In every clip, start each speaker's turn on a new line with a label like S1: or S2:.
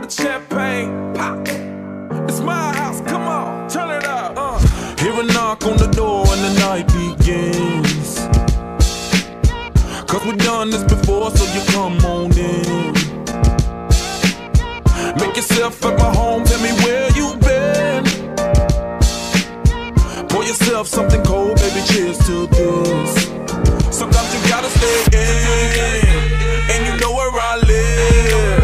S1: the champagne, pop. It's my house, come on, turn it up. Hear a knock on the door and the night begins. Cause we've done this before, so you come on in. Make yourself at my home, tell me where you been. Pour yourself something cold, baby, cheers to this. Sometimes you gotta stay in, and you know where I live.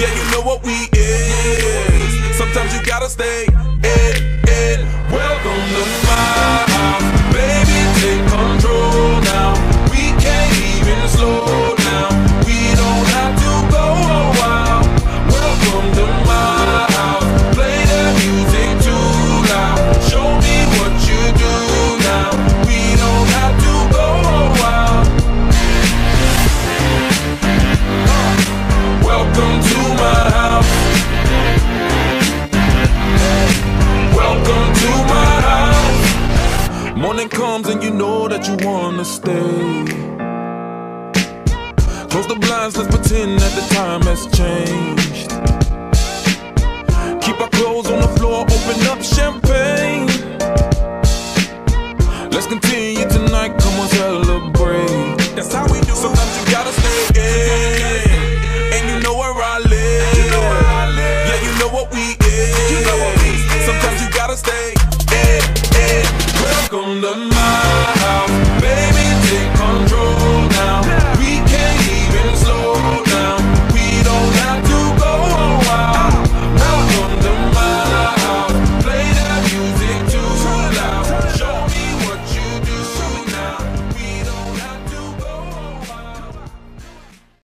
S1: Yeah, you know what we is. Sometimes you gotta stay in. Welcome to my house, baby, take control now. We can't even slow down. We don't have to go a while. Welcome to my house, play the music too loud. Show me what you do now. We don't have to go a while. Welcome to my house. Welcome to my house. Morning comes and you know that you wanna stay. Close the blinds, let's pretend that the time has changed. Keep our clothes on the floor, open up champagne.